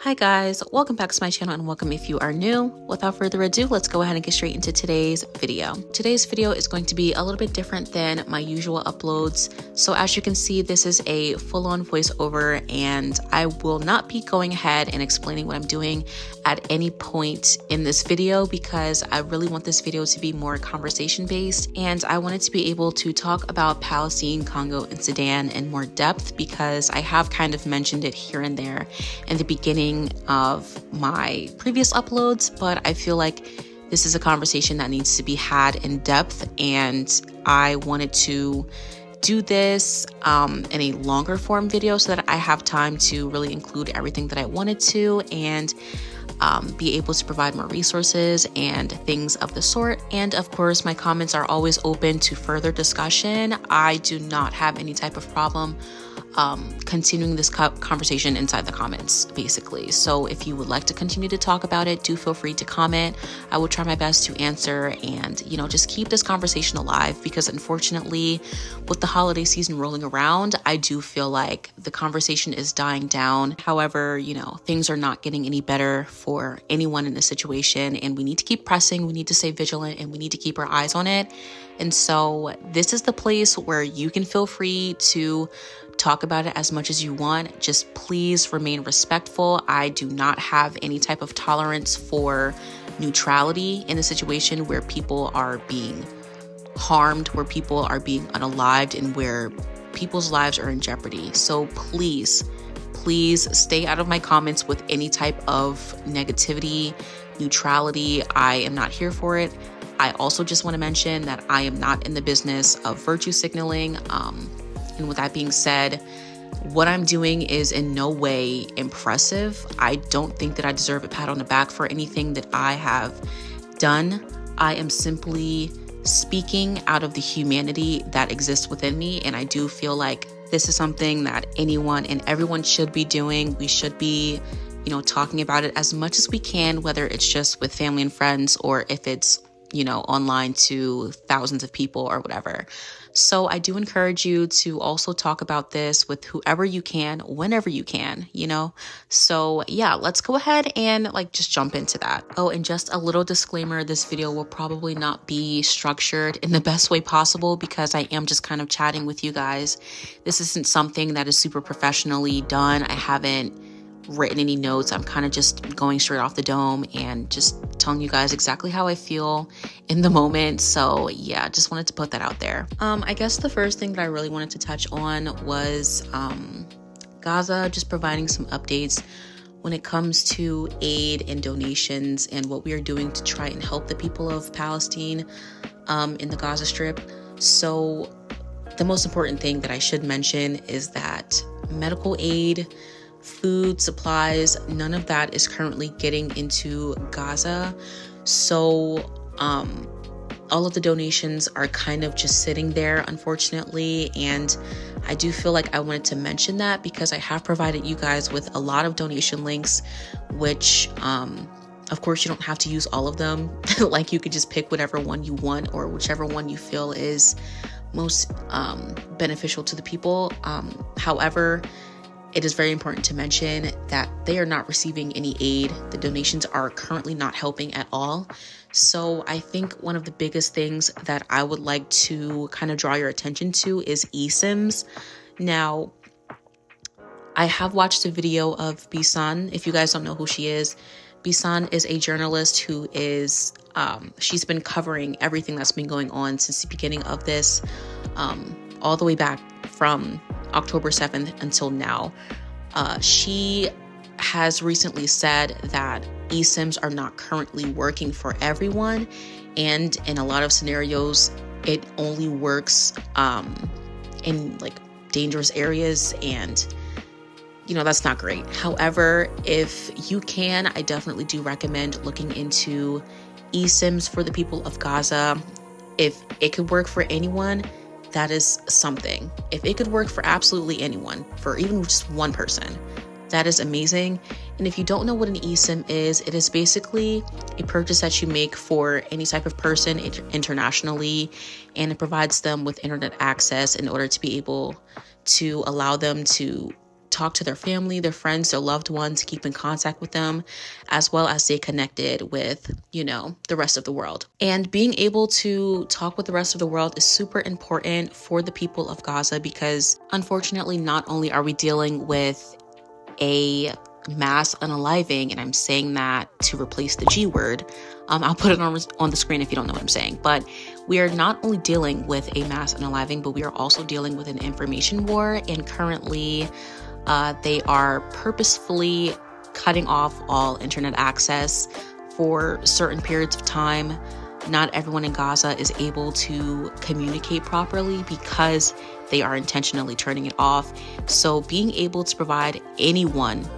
Hi guys, welcome back to my channel and welcome if you are new. Without further ado, let's go ahead and get straight into today's video. Today's video is going to be a little bit different than my usual uploads. So as you can see, this is a full-on voiceover and I will not be going ahead and explaining what I'm doing at any point in this video because I really want this video to be more conversation based and I wanted to be able to talk about Palestine, Congo, and Sudan in more depth because I have kind of mentioned it here and there in the beginning of my previous uploads, but I feel like this is a conversation that needs to be had in depth and I wanted to do this in a longer form video so that I have time to really include everything that I wanted to and be able to provide more resources and things of the sort. And of course, my comments are always open to further discussion. I do not have any type of problem continuing this conversation inside the comments, basically. So if you would like to continue to talk about it, do feel free to comment. I will try my best to answer and, you know, just keep this conversation alive because unfortunately, with the holiday season rolling around, I do feel like the conversation is dying down. However, you know, things are not getting any better for anyone in this situation and we need to keep pressing, we need to stay vigilant, and we need to keep our eyes on it. And so this is the place where you can feel free to talk about it as much as you want. Just please remain respectful. I do not have any type of tolerance for neutrality in a situation where people are being harmed, where people are being unalived, and where people's lives are in jeopardy. So please stay out of my comments with any type of negativity, neutrality. I am not here for it. I also just want to mention that I am not in the business of virtue signaling. And with that being said, what I'm doing is in no way impressive. I don't think that I deserve a pat on the back for anything that I have done. I am simply speaking out of the humanity that exists within me. And I do feel like this is something that anyone and everyone should be doing. We should be, you know, talking about it as much as we can, whether it's just with family and friends or if it's, you know, online to thousands of people or whatever. So I do encourage you to also talk about this with whoever you can, whenever you can, you know? So yeah, let's go ahead and just jump into that. Oh, and just a little disclaimer, this video will probably not be structured in the best way possible because I am just kind of chatting with you guys. This isn't something that is super professionally done. I haven't written any notes. I'm kind of just going straight off the dome and just telling you guys exactly how I feel in the moment. So yeah, just wanted to put that out there. I guess the first thing that I really wanted to touch on was Gaza, just providing some updates when it comes to aid and donations and what we are doing to try and help the people of Palestine in the Gaza Strip. So the most important thing that I should mention is that medical aid, food, supplies, none of that is currently getting into Gaza. So all of the donations are kind of just sitting there, unfortunately. And I do feel like I wanted to mention that because I have provided you guys with a lot of donation links, which of course you don't have to use all of them. Like you could just pick whatever one you want or whichever one you feel is most beneficial to the people. However, it is very important to mention that they are not receiving any aid. The donations are currently not helping at all. So I think one of the biggest things that I would like to kind of draw your attention to is eSIMs. Now, I have watched a video of Bisan. If you guys don't know who she is, Bisan is a journalist who is, she's been covering everything that's been going on since the beginning of this, all the way back from October 7th until now. She has recently said that eSIMs are not currently working for everyone. And in a lot of scenarios, it only works in dangerous areas. And, you know, that's not great. However, if you can, I definitely do recommend looking into eSIMs for the people of Gaza. If it could work for anyone, that is something. If it could work for absolutely anyone, for even just one person, that is amazing. And if you don't know what an eSIM is, it is basically a purchase that you make for any type of person internationally, and it provides them with internet access in order to be able to allow them to talk to their family, their friends, their loved ones, keep in contact with them, as well as stay connected with, the rest of the world. And being able to talk with the rest of the world is super important for the people of Gaza, because unfortunately, not only are we dealing with a mass unaliving, and I'm saying that to replace the G word. I'll put it on the screen if you don't know what I'm saying. But we are not only dealing with a mass unaliving, but we are also dealing with an information war. And currently, they are purposefully cutting off all internet access for certain periods of time. Not everyone in Gaza is able to communicate properly because they are intentionally turning it off. So being able to provide anyone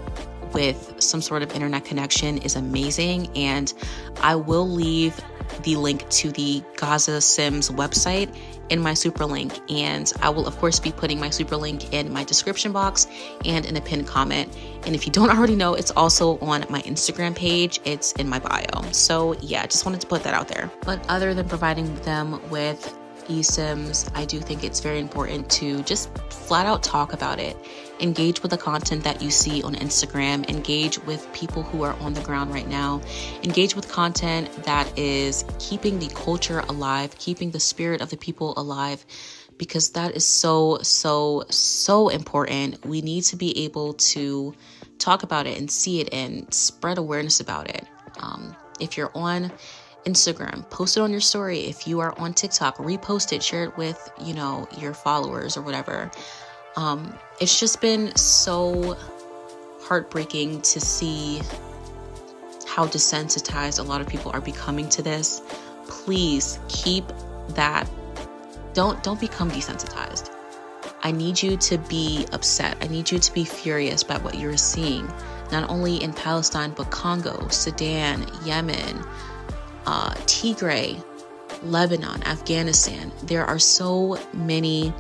with some sort of internet connection is amazing. And I will leave the link to the Gaza Sims website in my super link. And I will, of course, be putting my super link in my description box and in a pinned comment. And if you don't already know, it's also on my Instagram page. It's in my bio. So yeah, just wanted to put that out there. But other than providing them with eSIMs, I do think it's very important to just flat out talk about it. Engage with the content that you see on Instagram. Engage with people who are on the ground right now. Engage with content that is keeping the culture alive, keeping the spirit of the people alive, because that is so, so, so important. We need to be able to talk about it and see it and spread awareness about it. If you're on Instagram, post it on your story. If you are on TikTok, repost it, share it with, your followers or whatever. It's just been so heartbreaking to see how desensitized a lot of people are becoming to this. Please keep that. Don't become desensitized. I need you to be upset. I need you to be furious by what you're seeing, not only in Palestine, but Congo, Sudan, Yemen, Tigray, Lebanon, Afghanistan. There are so many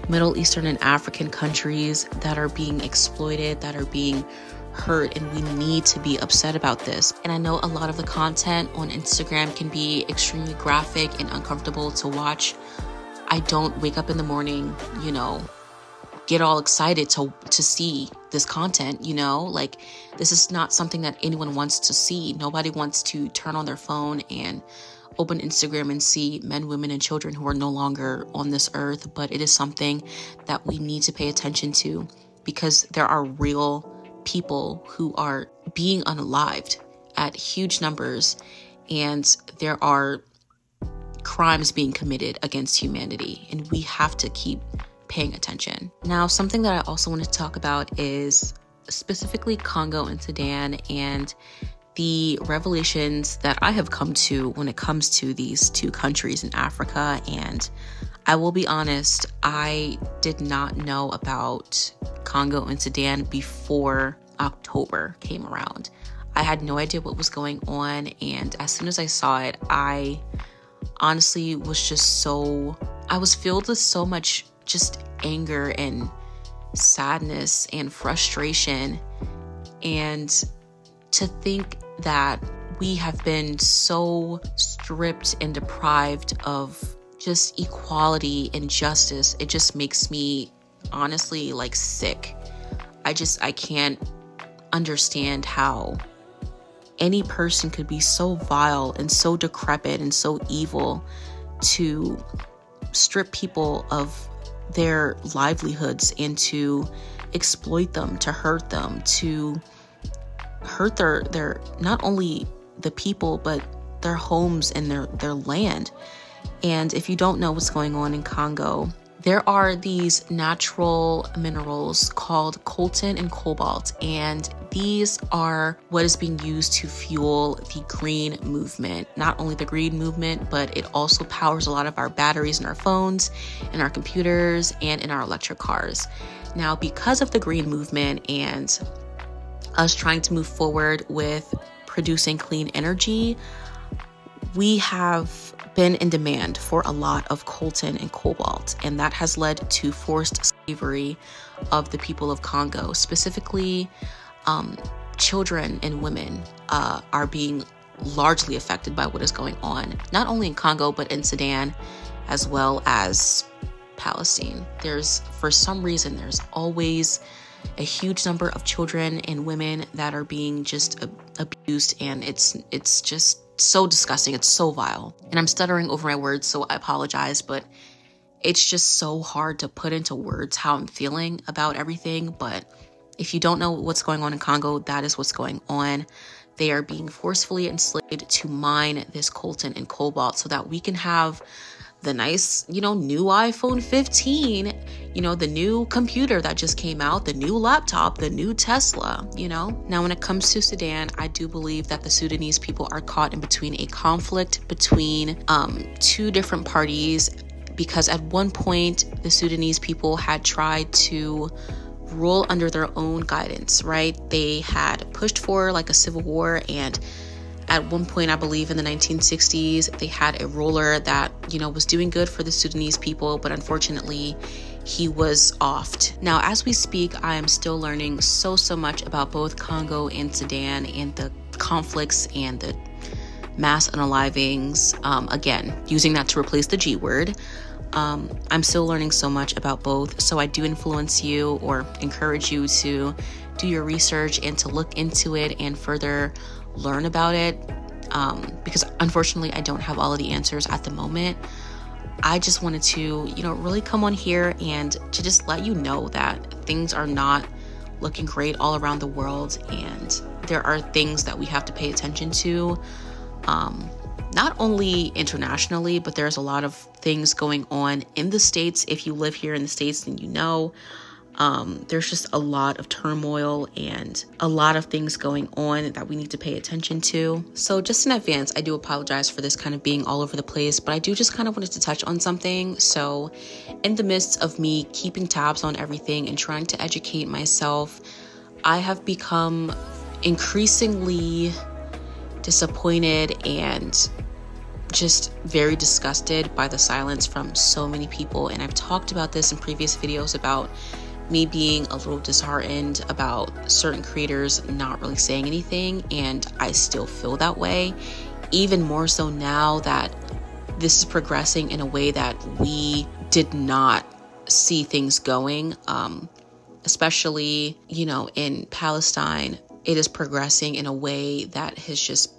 Middle Eastern and African countries that are being exploited, that are being hurt, and we need to be upset about this. And I know a lot of the content on Instagram can be extremely graphic and uncomfortable to watch. I don't wake up in the morning, get all excited to see this content, like this is not something that anyone wants to see. Nobody wants to turn on their phone and open Instagram and see men, women, and children who are no longer on this earth. But it is something that we need to pay attention to, because there are real people who are being unalived at huge numbers, and there are crimes being committed against humanity, and we have to keep paying attention. Now, something that I also want to talk about is specifically Congo and Sudan and the revelations that I have come to when it comes to these two countries in Africa. And I will be honest, I did not know about Congo and Sudan before October came around. I had no idea what was going on. And as soon as I saw it, I honestly was I was filled with so much just anger and sadness and frustration. And to think that we have been so stripped and deprived of just equality and justice, it just makes me honestly sick. I can't understand how any person could be so vile and so decrepit and so evil to strip people of their livelihoods and to exploit them, to hurt them, to hurt their not only the people, but their homes and their land. And if you don't know what's going on in Congo, there are these natural minerals called coltan and cobalt, and these are what is being used to fuel the green movement. Not only the green movement, but it also powers a lot of our batteries in our phones, in our computers, and in our electric cars. Now, because of the green movement and us trying to move forward with producing clean energy, we have been in demand for a lot of coltan and cobalt, and that has led to forced slavery of the people of Congo. Specifically, children and women are being largely affected by what is going on, not only in Congo, but in Sudan, as well as Palestine. For some reason, there's always a huge number of children and women that are being just abused, and it's just so disgusting. It's so vile. And I'm stuttering over my words, so I apologize, but it's just so hard to put into words how I'm feeling about everything. But if you don't know what's going on in Congo, that is what's going on. They are being forcefully enslaved to mine this coltan and cobalt so that we can have the nice, new iPhone 15, the new computer that just came out, the new laptop, the new Tesla, Now, when it comes to Sudan, I do believe that the Sudanese people are caught in between a conflict between two different parties, because at one point, the Sudanese people had tried to rule under their own guidance, right? They had pushed for like a civil war, and at one point, I believe in the 1960s, they had a ruler that, was doing good for the Sudanese people, but unfortunately, he was offed. Now, as we speak, I am still learning so much about both Congo and Sudan and the conflicts and the mass unalivings. Again, using that to replace the G word. I'm still learning so much about both, so I do influence you or encourage you to do your research and to look into it and further learn about it, because unfortunately I don't have all of the answers at the moment. I just wanted to, really come on here and to just let you know that things are not looking great all around the world, and there are things that we have to pay attention to, not only internationally, but there's a lot of things going on in the States. If you live here in the States, then there's just a lot of turmoil and a lot of things going on that we need to pay attention to. So just in advance, I do apologize for this kind of being all over the place, but I do just kind of wanted to touch on something. So in the midst of me keeping tabs on everything and trying to educate myself, I have become increasingly disappointed and just very disgusted by the silence from so many people. And I've talked about this in previous videos about me being a little disheartened about certain creators not really saying anything, and I still feel that way, even more so now that this is progressing in a way that we did not see things going, especially, in Palestine. It is progressing in a way that has just,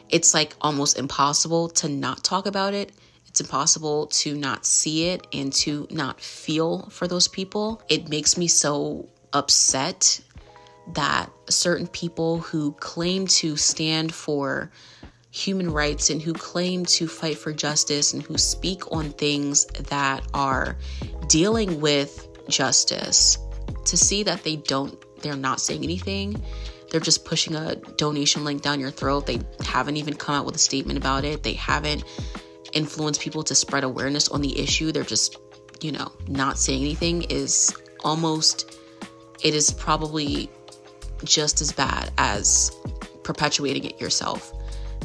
it's like almost impossible to not talk about it. It's impossible to not see it and to not feel for those people. It makes me so upset that certain people who claim to stand for human rights and who claim to fight for justice and who speak on things that are dealing with justice, to see that they're not saying anything. They're just pushing a donation link down your throat. They haven't even come out with a statement about it. They haven't influenced people to spread awareness on the issue. They're just, not saying anything it is probably just as bad as perpetuating it yourself.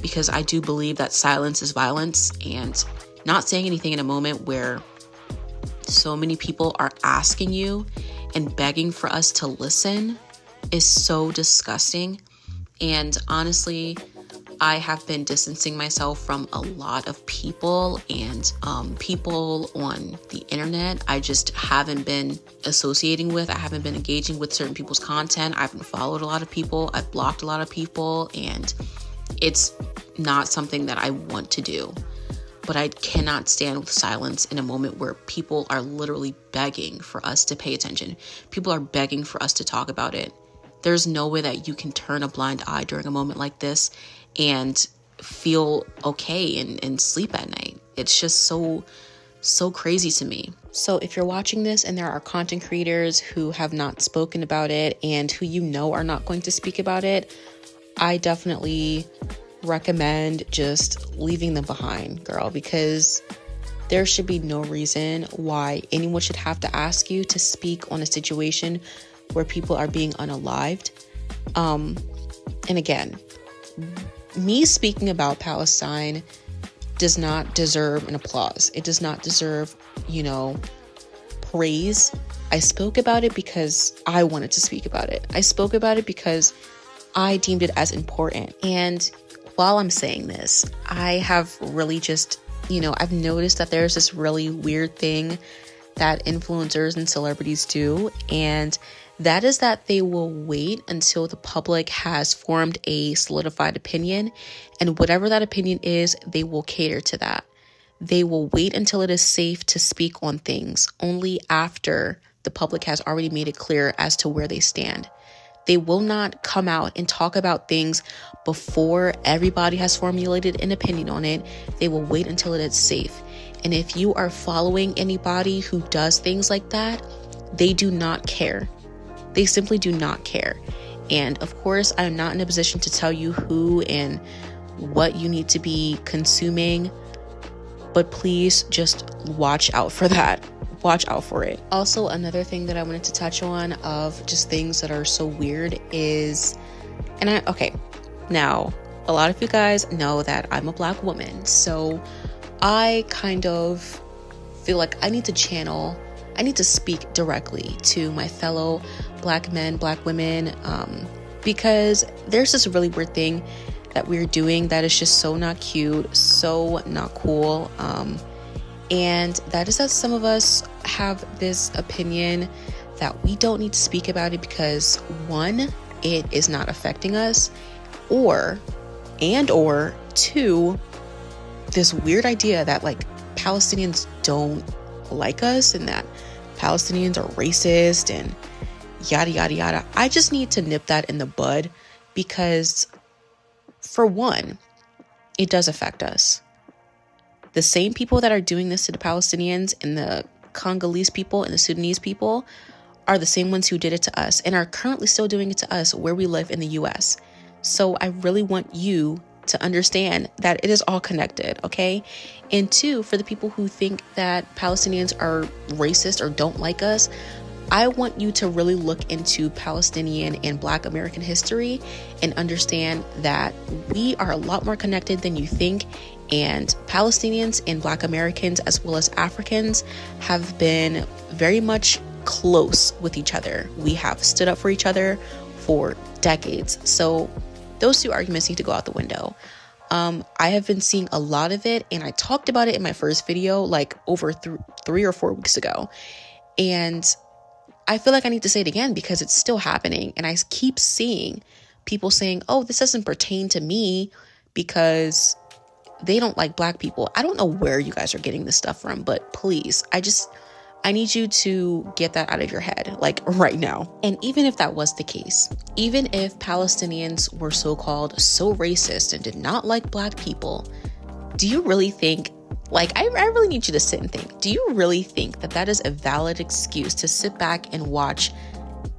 Because I do believe that silence is violence, and not saying anything in a moment where so many people are asking you and begging for us to listen is so disgusting. And honestly, I have been distancing myself from a lot of people and people on the internet. I just haven't been associating with. I haven't been engaging with certain people's content. I haven't followed a lot of people. I've blocked a lot of people, and it's not something that I want to do. But I cannot stand with silence in a moment where people are literally begging for us to pay attention. People are begging for us to talk about it. There's no way that you can turn a blind eye during a moment like this and feel okay and sleep at night. It's just so crazy to me. So if you're watching this and there are content creators who have not spoken about it and who are not going to speak about it, I definitely recommend just leaving them behind, girl, because there should be no reason why anyone should have to ask you to speak on a situation where people are being unalived. And again, me speaking about Palestine does not deserve an applause. It does not deserve, praise. I spoke about it because I wanted to speak about it. I spoke about it because I deemed it as important. And while I'm saying this, I have really just, I've noticed that there's this really weird thing that influencers and celebrities do, and that is that they will wait until the public has formed a solidified opinion, and whatever that opinion is, they will cater to that. They will wait until it is safe to speak on things only after the public has already made it clear as to where they stand. They will not come out and talk about things before everybody has formulated an opinion on it. They will wait until it is safe. And if you are following anybody who does things like that, they do not care. They simply do not care. And of course, I'm not in a position to tell you who and what you need to be consuming, but please just watch out for that. Watch out for it. Also, another thing that I wanted to touch on of just things that are so weird is, now, a lot of you guys know that I'm a Black woman, so I kind of feel like I need to speak directly to my fellow Black men, Black women, because there's this really weird thing that we're doing that is just so not cute, so not cool. And that is that some of us have this opinion that we don't need to speak about it because, one, it is not affecting us, or two, this weird idea that like Palestinians don't like us and that Palestinians are racist and yada, yada, yada. I just need to nip that in the bud because, for one, it does affect us. The same people that are doing this to the Palestinians and the Congolese people and the Sudanese people are the same ones who did it to us and are currently still doing it to us where we live in the US. So I really want you to understand that it is all connected, okay? And two, for the people who think that Palestinians are racist or don't like us, I want you to really look into Palestinian and Black American history and understand that we are a lot more connected than you think. And Palestinians and Black Americans, as well as Africans, have been very much close with each other. We have stood up for each other for decades. So those two arguments need to go out the window. I have been seeing a lot of it, and I talked about it in my first video like over 3 or 4 weeks ago. And I feel like I need to say it again because it's still happening. And I keep seeing people saying, oh, this doesn't pertain to me because they don't like Black people. I don't know where you guys are getting this stuff from, but please, I need you to get that out of your head, like right now. And even if that was the case, even if Palestinians were so-called so racist and did not like Black people, do you really think, like, I really need you to sit and think, do you really think that that is a valid excuse to sit back and watch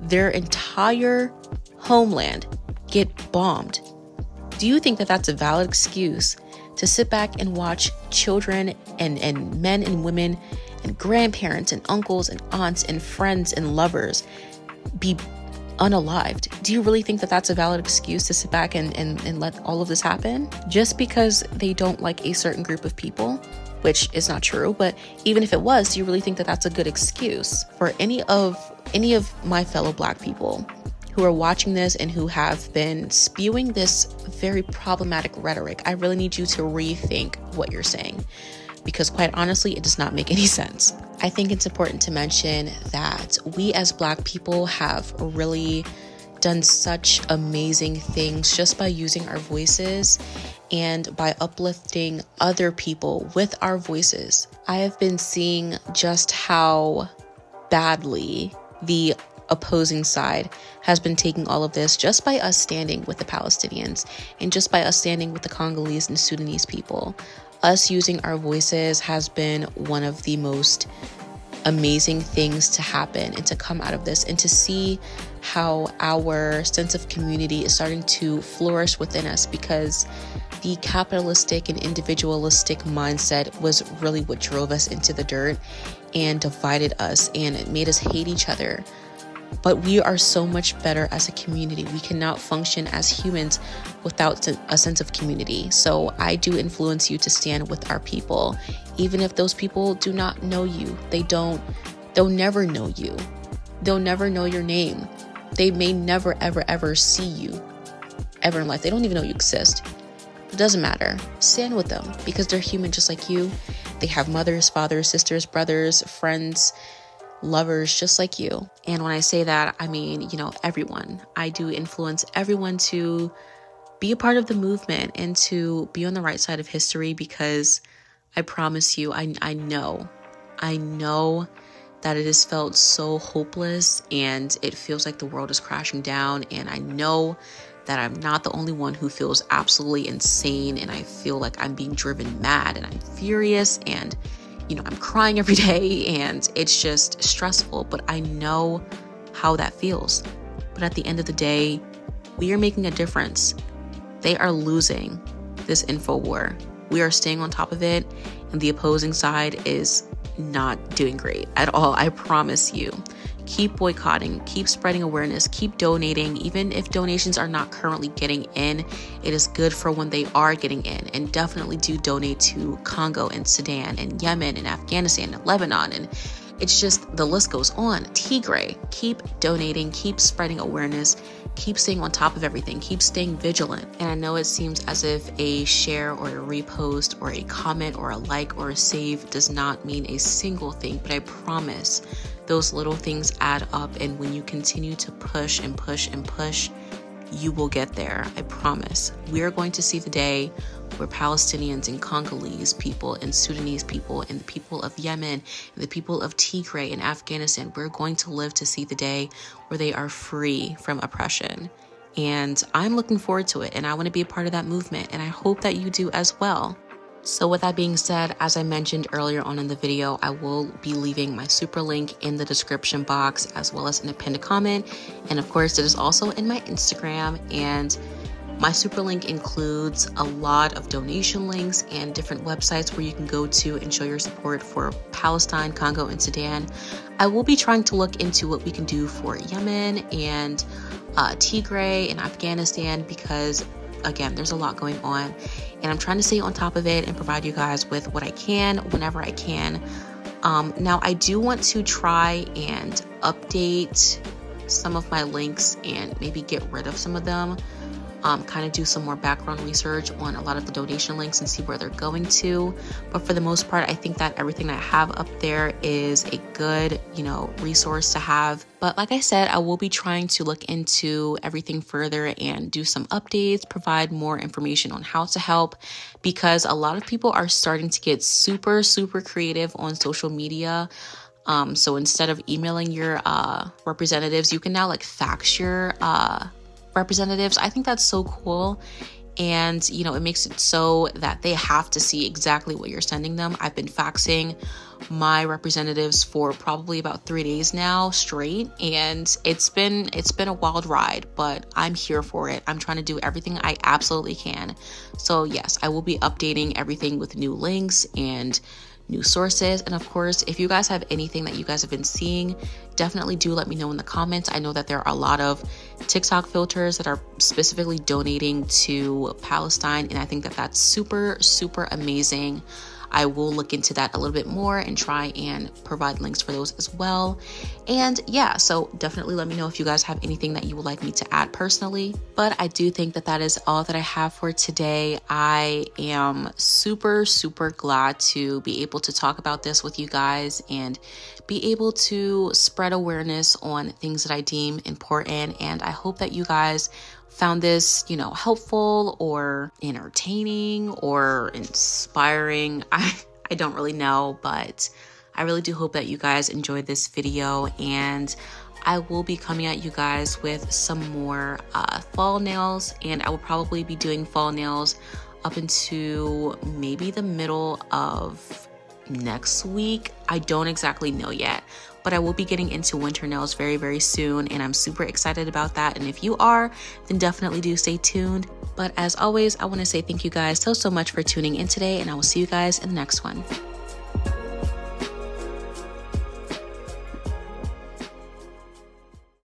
their entire homeland get bombed? Do you think that that's a valid excuse to sit back and watch children and men and women and grandparents and uncles and aunts and friends and lovers be unalived? Do you really think that that's a valid excuse to sit back and let all of this happen? Just because they don't like a certain group of people, which is not true, but even if it was, do you really think that that's a good excuse for any of my fellow Black people who are watching this and who have been spewing this very problematic rhetoric? I really need you to rethink what you're saying, because quite honestly, it does not make any sense. I think it's important to mention that we as Black people have really done such amazing things just by using our voices and by uplifting other people with our voices. I have been seeing just how badly the opposing side has been taking all of this just by us standing with the Palestinians and just by us standing with the Congolese and Sudanese people. Us using our voices has been one of the most amazing things to happen and to come out of this, and to see how our sense of community is starting to flourish within us, because the capitalistic and individualistic mindset was really what drove us into the dirt and divided us, and it made us hate each other. But we are so much better as a community. We cannot function as humans without a sense of community. So I do influence you to stand with our people, even if those people do not know you. They'll never know you. They'll never know your name. They may never, ever, ever see you ever in life. They don't even know you exist. It doesn't matter. Stand with them because they're human just like you. They have mothers, fathers, sisters, brothers, friends, lovers, just like you. And when I say that, I mean, everyone. I do influence everyone to be a part of the movement and to be on the right side of history, because I promise you, I know that it has felt so hopeless and it feels like the world is crashing down. And I know that I'm not the only one who feels absolutely insane, and I feel like I'm being driven mad and I'm furious, and I'm crying every day, and it's just stressful. But I know how that feels. But at the end of the day, we are making a difference. They are losing this info war. We are staying on top of it, and the opposing side is not doing great at all. I promise you. Keep boycotting, keep spreading awareness, keep donating. Even if donations are not currently getting in, it is good for when they are getting in. And definitely do donate to Congo and Sudan and Yemen and Afghanistan and Lebanon. And it's just, the list goes on. Tigray. Keep donating, keep spreading awareness, keep staying on top of everything, keep staying vigilant. And I know it seems as if a share or a repost or a comment or a like or a save does not mean a single thing, but I promise those little things add up. And when you continue to push and push and push, you will get there. I promise. We are going to see the day where Palestinians and Congolese people and Sudanese people and the people of Yemen and the people of Tigray and Afghanistan, we're going to live to see the day where they are free from oppression. And I'm looking forward to it, and I want to be a part of that movement, and I hope that you do as well. So with that being said, as I mentioned earlier on in the video, I will be leaving my super link in the description box, as well as in a pinned comment. And of course, it is also in my Instagram, and my super link includes a lot of donation links and different websites where you can go to and show your support for Palestine, Congo, and Sudan. I will be trying to look into what we can do for Yemen and Tigray and Afghanistan, because again, there's a lot going on, and I'm trying to stay on top of it and provide you guys with what I can whenever I can. Now, I do want to try and update some of my links and maybe get rid of some of them. Kind of do some more background research on a lot of the donation links and see where they're going to. But for the most part, I think that everything I have up there is a good, resource to have. But like I said, I will be trying to look into everything further and do some updates, provide more information on how to help, because a lot of people are starting to get super, super creative on social media. So instead of emailing your representatives, you can now fax your representatives. I think that's so cool. And, it makes it so that they have to see exactly what you're sending them. I've been faxing my representatives for probably about 3 days now straight. And it's been a wild ride, but I'm here for it. I'm trying to do everything I absolutely can. So yes, I will be updating everything with new links and new sources. And of course, if you guys have anything that you guys have been seeing, definitely do let me know in the comments. I know that there are a lot of TikTok filters that are specifically donating to Palestine, and I think that that's super, super amazing. I will look into that a little bit more and try and provide links for those as well. And yeah, so definitely let me know if you guys have anything that you would like me to add personally. But I do think that that is all that I have for today. I am super, super glad to be able to talk about this with you guys and be able to spread awareness on things that I deem important. And I hope that you guys found this, helpful or entertaining or inspiring. I don't really know, but I really do hope that you guys enjoyed this video, and I will be coming at you guys with some more fall nails, and I will probably be doing fall nails up into maybe the middle of next week. I don't exactly know yet, but I will be getting into winter nails very, very soon, and I'm super excited about that. And if you are, then definitely do stay tuned. But as always, I want to say thank you guys so much for tuning in today, and I will see you guys in the next one.